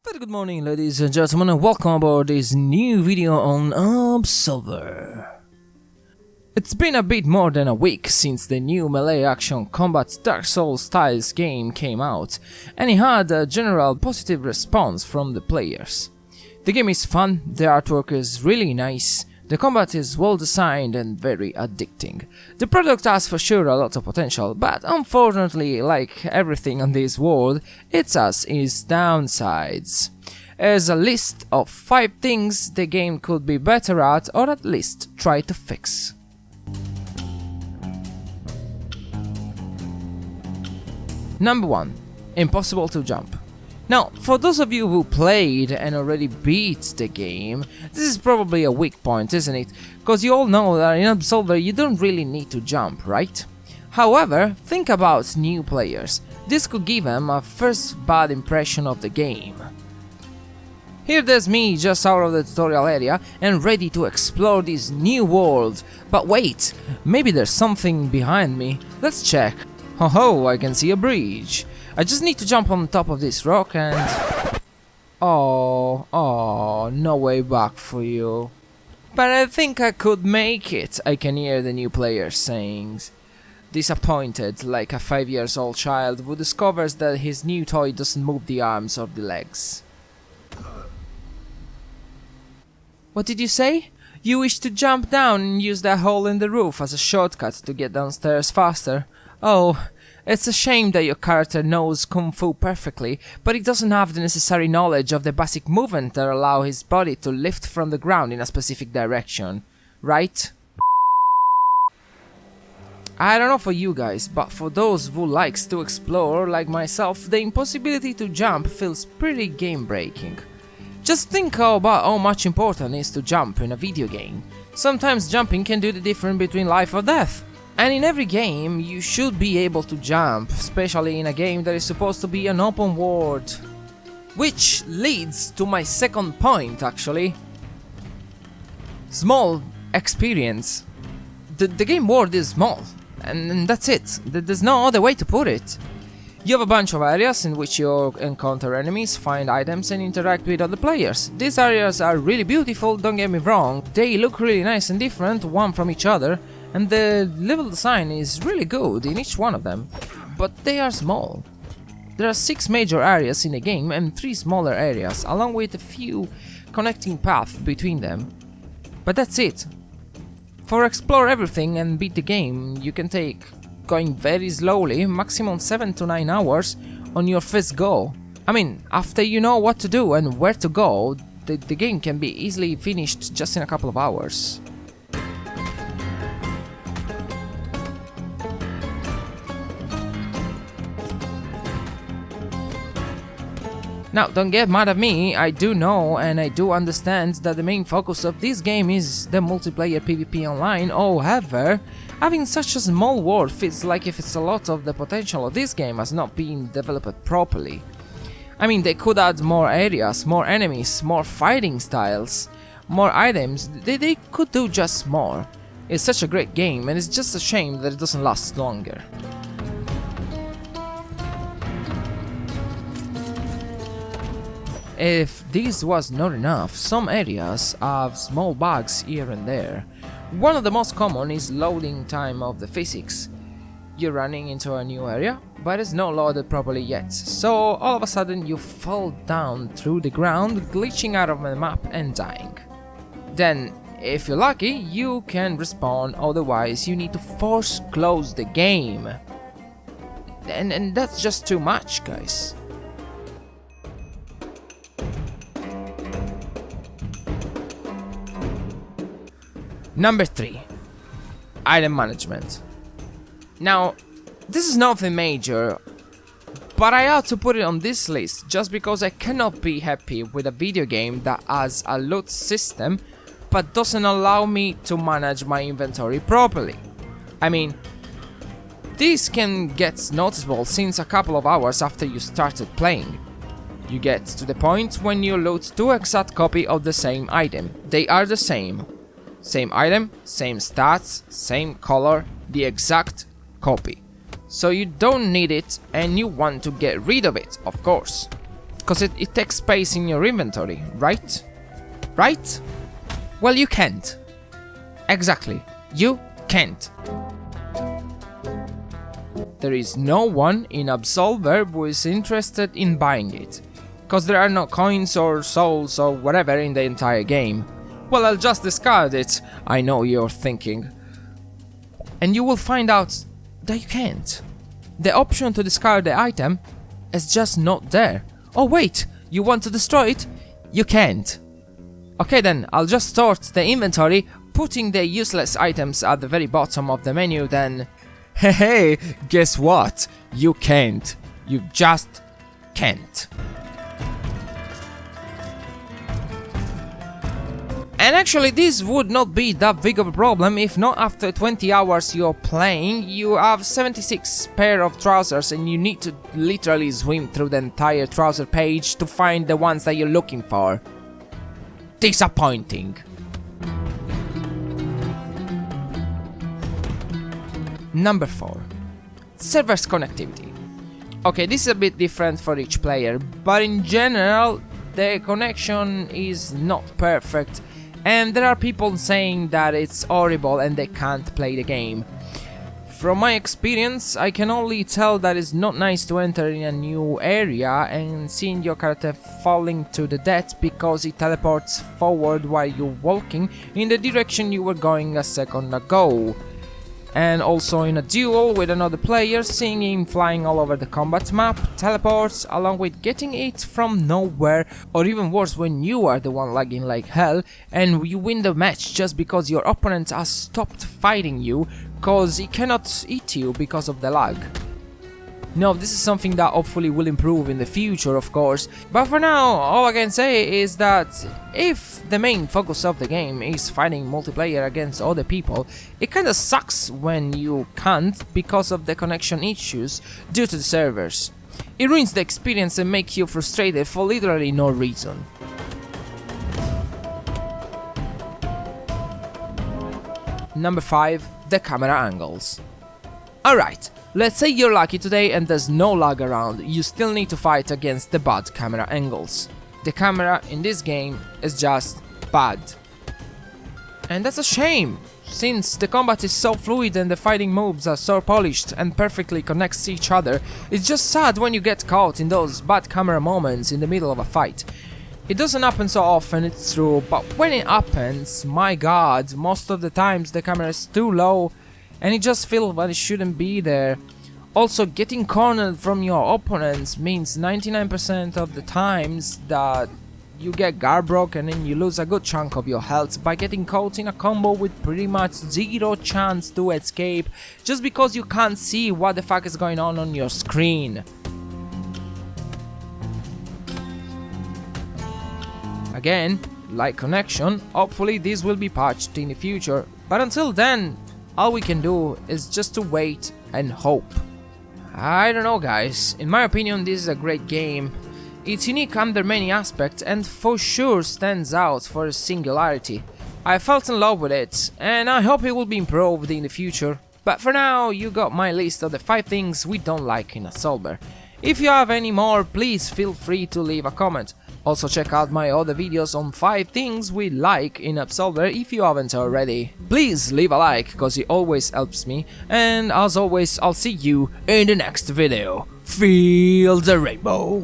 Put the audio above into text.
Very good morning, ladies and gentlemen, and welcome aboard this new video on Absolver. It's been a bit more than a week since the new melee action combat Dark Souls styles game came out, and it had a general positive response from the players. The game is fun, the artwork is really nice, the combat is well designed and very addicting. The product has for sure a lot of potential, but unfortunately, like everything on this world, it has its downsides. Here's a list of 5 things the game could be better at, or at least try to fix. Number 1. Impossible to jump. Now, for those of you who played and already beat the game, this is probably a weak point, isn't it? Because you all know that in Absolver you don't really need to jump, right? However, think about new players. This could give them a first bad impression of the game. Here there's me just out of the tutorial area and ready to explore this new world. But wait, maybe there's something behind me. Let's check. Oh, I can see a bridge. I just need to jump on top of this rock and... Oh, no way back for you. But I think I could make it, I can hear the new player saying. Disappointed, like a 5-year-old child who discovers that his new toy doesn't move the arms or the legs. What did you say? You wish to jump down and use that hole in the roof as a shortcut to get downstairs faster? Oh, it's a shame that your character knows Kung Fu perfectly, but he doesn't have the necessary knowledge of the basic movement that allow his body to lift from the ground in a specific direction, right? I don't know for you guys, but for those who likes to explore, like myself, the impossibility to jump feels pretty game-breaking. Just think about how much important it is to jump in a video game. Sometimes jumping can do the difference between life or death. And in every game, you should be able to jump, especially in a game that is supposed to be an open world. Which leads to my second point, actually. Small experience. The game world is small, and that's it. There's no other way to put it. You have a bunch of areas in which you encounter enemies, find items and interact with other players. These areas are really beautiful, don't get me wrong. They look really nice and different, one from each other. And the level design is really good in each one of them, but they are small. There are 6 major areas in the game and 3 smaller areas, along with a few connecting paths between them. But that's it. For explore everything and beat the game, you can take going very slowly, maximum 7 to 9 hours on your first go. I mean, after you know what to do and where to go, the game can be easily finished just in a couple of hours. Now, don't get mad at me, I do know and I do understand that the main focus of this game is the multiplayer PvP online. However, having such a small world feels like if it's a lot of the potential of this game has not been developed properly. I mean, they could add more areas, more enemies, more fighting styles, more items, they could do just more. It's such a great game and it's just a shame that it doesn't last longer. If this was not enough, some areas have small bugs here and there. One of the most common is loading time of the physics. You're running into a new area, but it's not loaded properly yet, so all of a sudden you fall down through the ground, glitching out of the map and dying. Then, if you're lucky, you can respawn, otherwise you need to force close the game. And that's just too much, guys. Number 3. Item management. Now, this is nothing major, but I had to put it on this list just because I cannot be happy with a video game that has a loot system but doesn't allow me to manage my inventory properly. I mean, this can get noticeable since a couple of hours after you started playing. You get to the point when you loot 2 exact copies of the same item. They are the same. Same item, same stats, same color, the exact copy. So you don't need it and you want to get rid of it, of course. cause it takes space in your inventory, right? Right? Well, you can't. Exactly, you can't. There is no one in Absolver who is interested in buying it, cause there are no coins or souls or whatever in the entire game. Well, I'll just discard it, I know you're thinking. And you will find out that you can't. The option to discard the item is just not there. Oh wait, you want to destroy it? You can't. Okay then, I'll just sort the inventory, putting the useless items at the very bottom of the menu, then... Hey, guess what? You can't. You just can't. And actually this would not be that big of a problem if not after 20 hours you're playing, you have 76 pair of trousers and you need to literally swim through the entire trouser page to find the ones that you're looking for. Disappointing. Number 4. Servers connectivity. Okay, this is a bit different for each player, but in general the connection is not perfect. And there are people saying that it's horrible and they can't play the game. From my experience, I can only tell that it's not nice to enter in a new area and seeing your character falling to the death because it teleports forward while you're walking in the direction you were going a second ago. And also in a duel with another player, seeing him flying all over the combat map, teleports, along with getting it from nowhere, or even worse when you are the one lagging like hell and you win the match just because your opponent has stopped fighting you cause he cannot eat you because of the lag. No, this is something that hopefully will improve in the future, of course, but for now all I can say is that if the main focus of the game is fighting multiplayer against other people, it kinda sucks when you can't because of the connection issues due to the servers. It ruins the experience and makes you frustrated for literally no reason. Number 5. The camera angles. Alright. Let's say you're lucky today and there's no lag around, you still need to fight against the bad camera angles. The camera in this game is just bad. And that's a shame, since the combat is so fluid and the fighting moves are so polished and perfectly connects to each other. It's just sad when you get caught in those bad camera moments in the middle of a fight. It doesn't happen so often, it's true, but when it happens, my god, most of the times the camera is too low and it just feels that it shouldn't be there. Also, getting cornered from your opponents means 99% of the times that you get guard broken and you lose a good chunk of your health by getting caught in a combo with pretty much zero chance to escape just because you can't see what the fuck is going on your screen. Again, like connection, hopefully this will be patched in the future, but until then, all we can do is just to wait and hope. I don't know guys, in my opinion this is a great game. It's unique under many aspects and for sure stands out for its singularity. I felt in love with it and I hope it will be improved in the future. But for now, you got my list of the 5 things we don't like in Absolver. If you have any more, please feel free to leave a comment. Also check out my other videos on 5 things we like in Absolver if you haven't already. Please leave a like, cause it always helps me, and as always I'll see you in the next video. Feel the rainbow!